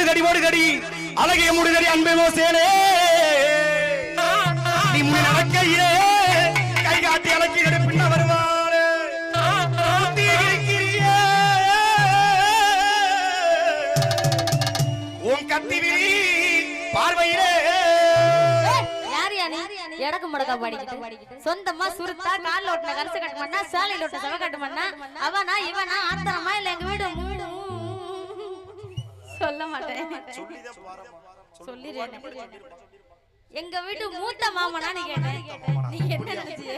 ஓடுகடி அழகிய முடுகடி அன்பே மோசேனே நீ முன் நடக்கையிலே கை காட்டி அழைக்கிற பின்ன வருவாளே உன் கத்தி விழி பார்வையிலே எடக்கு முடக்க பாடிக்கிட்டு சொந்தமா சுருத்தா கால் ஓட்டுன கரசு கட்ட மாட்டா சாலையில ஓட்ட சவ கட்ட மாட்டா அவனா இவனா ஆத்தனமா இல்ல எங்க வீடு சொல்ல மாட்டேன் சொல்லிடுறேன் எங்க வீட்டு மூத்த மாமனா நீ கேட்டேன் நீ என்ன நினைச்சிய